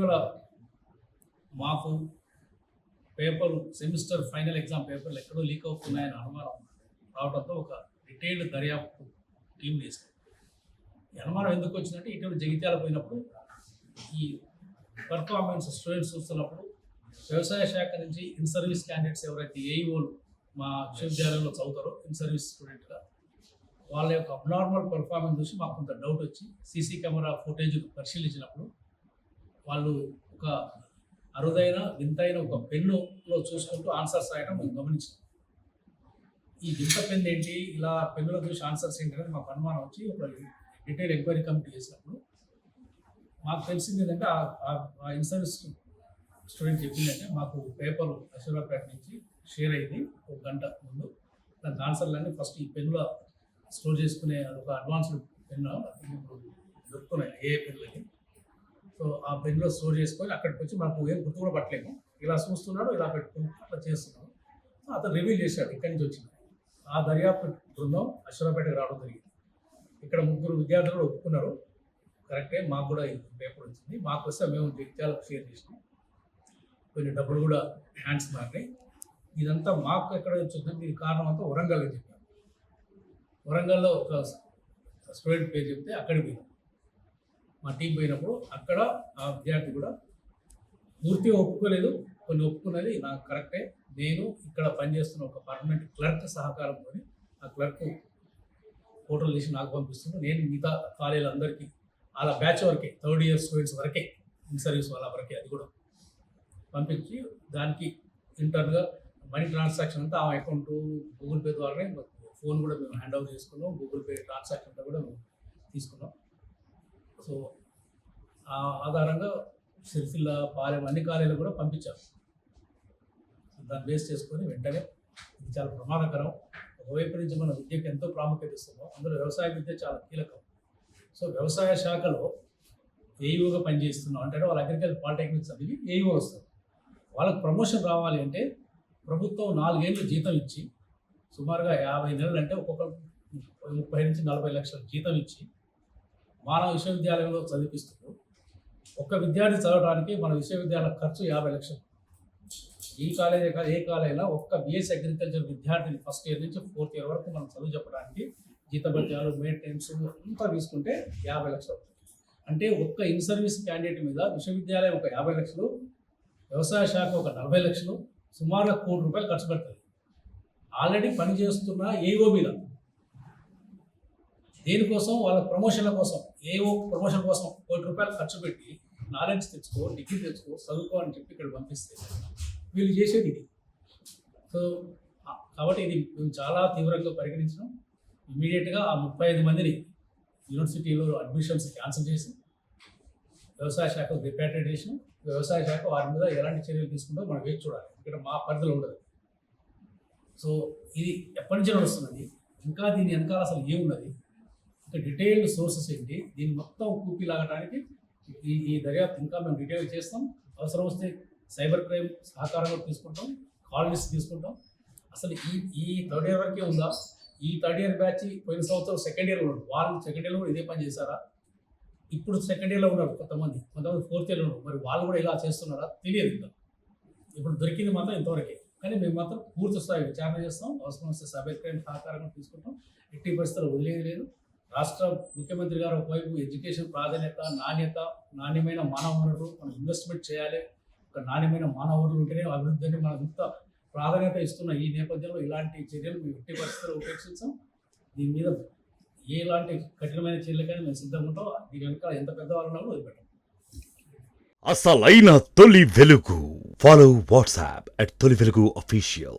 ఇటీవల మాకు paper semester final exam పేపర్లు ఎక్కడో లీక్ అవుతున్నాయని అనుమానం రావడంతో ఒక డీటెయిల్డ్ దర్యాప్తు టీం వేసాం. ఈ అనుమానం ఎందుకు వచ్చిందంటే ఇటీవల జగిత్యాల పోయినప్పుడు ఈ పర్ఫార్మెన్స్ స్టూడెంట్స్ చూస్తున్నప్పుడు వ్యవసాయ శాఖ నుంచి ఇన్ సర్వీస్ క్యాండిడేట్స్ ఎవరైతే ఏఈఓలు మా విశ్వవిద్యాలయంలో చదువుతారో ఇన్ సర్వీస్ స్టూడెంట్గా వాళ్ళ యొక్క అబ్నార్మల్ పర్ఫార్మెన్స్ చూసి మాకు కొంత డౌట్ వచ్చి సీసీ కెమెరా ఫుటేజ్ పరిశీలించినప్పుడు వాళ్ళు ఒక అరుదైన వింతైన ఒక పెన్నులో చూసుకుంటూ ఆన్సర్స్ రాయడం మేము గమనించాం. ఈ వింత పెన్ ఏంటి, ఇలా పెన్నులో చూసి ఆన్సర్స్ ఏంటి అనేది మాకు అనుమానం వచ్చి ఒక డీటెయిల్ ఎంక్వైరీ కమిటీ చేసినప్పుడు మాకు తెలిసింది ఏంటంటే ఆ ఇన్ సర్వీస్ స్టూడెంట్ చెప్పిందంటే మాకు పేపర్ అశ్వరాపేట నుంచి షేర్ అయింది ఒక గంట ముందు. దానికి ఆన్సర్లన్నీ ఫస్ట్ ఈ పెన్నులో స్టోర్ చేసుకునే ఒక అడ్వాన్స్డ్ పెన్ దొరుకుతున్నాయి ఏ పెన్నులకి. సో ఆ పెన్లో స్టోర్ చేసుకొని అక్కడికి వచ్చి మనకు ఏం గుర్తు కూడా పట్టలేము, ఇలా చూస్తున్నాడు, ఇలా పెట్టుకుని అట్లా చేస్తున్నాడు. సో అతను రివీల్ చేశాడు ఇక్కడి నుంచి వచ్చింది. ఆ దర్యాప్తు బృందం అశ్వరాపేటకి రావడం జరిగింది. ఇక్కడ 3 విద్యార్థులు కూడా ఒప్పుకున్నారు, కరెక్టే మాకు కూడా ఈ పేపర్ వచ్చింది, మాకు వస్తే మేము జగిత్యాలకు షేర్ చేసినాం, కొన్ని డబ్బులు కూడా హ్యాండ్స్ మారినాయి. ఇదంతా మాకు ఎక్కడ వచ్చిందంటే దీనికి కారణం అంతా వరంగల్ అని చెప్పారు. వరంగల్లో ఒక స్టూడెంట్ పేరు చెప్తే అక్కడికి పోయినాం. మా టీం పోయినప్పుడు అక్కడ ఆ విద్యార్థి కూడా పూర్తిగా ఒప్పుకోలేదు, కొన్ని ఒప్పుకున్నది నాకు కరెక్టే, నేను ఇక్కడ పనిచేస్తున్న ఒక పర్మనెంట్ క్లర్క్ సహకారంతో ఆ క్లర్క్ ఫోటోలు తీసి నాకు పంపిస్తున్నాను, నేను మిగతా కాలేజీలందరికీ అలా బ్యాచ్ వరకే 3rd ఇయర్ స్టూడెంట్స్ వరకే ఇన్ సర్వీస్ వాళ్ళ వరకే అది కూడా పంపించి దానికి ఇంటర్న్గా మనీ ట్రాన్సాక్షన్ అంతా ఆ అకౌంట్ గూగుల్ పే ద్వారానే ఫోన్ కూడా మేము హ్యాండ్ ఓవర్ చేసుకున్నాం, గూగుల్ పే ట్రాన్సాక్షన్ అంతా కూడా మేము తీసుకున్నాం. సో ఆ ఆధారంగా సిరిసిల్ల పాలెం అన్ని కాలేజీలు కూడా పంపించాం. దాన్ని బేస్ చేసుకొని వెంటనే ఇది చాలా ప్రమాదకరం. ఒకవైపు నుంచి మన విద్యకు ఎంతో ప్రాముఖ్యత ఇస్తున్నాం, అందులో వ్యవసాయ విద్య చాలా కీలకం. సో వ్యవసాయ శాఖలో ఏఈఓగా పనిచేస్తున్నాం అంటే వాళ్ళు అగ్రికల్చర్ పాలిటెక్నిక్స్ చదివి ఏఈఓ వస్తారు. వాళ్ళకి ప్రమోషన్ రావాలి అంటే ప్రభుత్వం 4 ఏళ్ళు జీతం ఇచ్చి సుమారుగా 50 నెలలు అంటే ఒక్కొక్క 30 నుంచి 40 లక్షల జీతం ఇచ్చి మానవ విశ్వవిద్యాలయంలో చదివిపిస్తూ ఒక్క విద్యార్థి చదవడానికి మన విశ్వవిద్యాలయం ఖర్చు 50 లక్షలు. ఈ కాలేజీ కాదు ఏ కాలేజీలో ఒక్క బిఎస్సీ అగ్రికల్చర్ విద్యార్థిని ఫస్ట్ ఇయర్ నుంచి 4th ఇయర్ వరకు మనం చదువు చెప్పడానికి జీతభత్యాలు మెయింటెనెన్స్ అంతా తీసుకుంటే 50 లక్షలు. అంటే ఒక్క ఇన్ సర్వీస్ క్యాండిడేట్ మీద విశ్వవిద్యాలయం ఒక 50 లక్షలు, వ్యవసాయ శాఖ ఒక 40 లక్షలు, సుమారుగా ₹1 కోటి ఖర్చు పెడుతుంది ఆల్రెడీ పనిచేస్తున్న ఏఓ మీద. దేనికోసం? వాళ్ళ ప్రమోషన్ల కోసం, ఏఓ ప్రమోషన్ కోసం ₹1 కోటి ఖర్చు పెట్టి నాలెడ్జ్ తెచ్చుకో, డిగ్రీ తెచ్చుకో, చదువుకో అని చెప్పి ఇక్కడ పంపిస్తే వీళ్ళు చేసేది ఇది. సో కాబట్టి ఇది మేము చాలా తీవ్రంగా పరిగణించినాం. ఇమీడియట్గా ఆ 35 మందిని యూనివర్సిటీలో అడ్మిషన్స్ క్యాన్సిల్ చేసి వ్యవసాయ శాఖ రిపాట్రియేషన్, వ్యవసాయ శాఖ వారి మీద ఎలాంటి చర్యలు తీసుకుంటో మనం వేచి చూడాలి, ఇక్కడ మా పరిధిలో ఉండదు. సో ఇది ఎప్పటి నుంచి నడుస్తున్నది, ఇంకా దీని వెనకాల అసలు ఏమున్నది, ఇంకా డీటెయిల్డ్ సోర్సెస్ ఏంటి, దీన్ని మొత్తం కూపి లాగడానికి ఈ దర్యాప్తు ఇంకా మేము డీటెయిల్ చేస్తాం. అవసరం వస్తే సైబర్ క్రైమ్ సహకారంగా తీసుకుంటాం, కాలనీస్ తీసుకుంటాం. అసలు ఈ 3rd ఇయర్ వరకే ఉందా? ఈ 3rd ఇయర్ బ్యాచ్ పోయిన సంవత్సరం 2nd ఇయర్లో ఉన్నారు, వాళ్ళు 2nd ఇయర్లో కూడా ఇదే పని చేశారా? ఇప్పుడు 2nd ఇయర్లో ఉన్నారు కొంతమంది 4th ఇయర్లో ఉన్నారు, మరి వాళ్ళు కూడా ఇలా చేస్తున్నారా తెలియదు. ఇంకా ఇప్పుడు దొరికింది మాత్రం ఇంతవరకే, కానీ మేము మాత్రం పూర్తి స్థాయి విచారణ చేస్తాం. అవసరం వస్తే సైబర్ క్రైమ్ సహకారంగా తీసుకుంటాం, ఎట్టి పరిస్థితుల్లో వదిలేది లేదు. రాష్ట్ర ముఖ్యమంత్రి గారు ఒకవైపు ఎడ్యుకేషన్ ప్రాధాన్యత, నాణ్యత, నాణ్యమైన మానవ వనరులు మనం ఇన్వెస్ట్మెంట్ చేయాలి, ఒక నాణ్యమైన మానవ వనరులు ఉంటేనే అభివృద్ధిని మనం ఇంత ప్రాధాన్యత ఇస్తున్న ఈ నేపథ్యంలో ఇలాంటి చర్యలు మేము ఎట్టి పరిస్థితుల్లో ఉపేక్షించాం. దీని మీద ఎలాంటి కఠినమైన చర్యలకైనా మేము సిద్ధంగా ఉంటాం. దీని వెనక ఎంత పెద్దవాళ్ళు ఉన్నారో వదిలిపెట్టాం. అసలైన తొలి వెలుగు. ఫాలో వాట్సాప్ @తొలి వెలుగు official.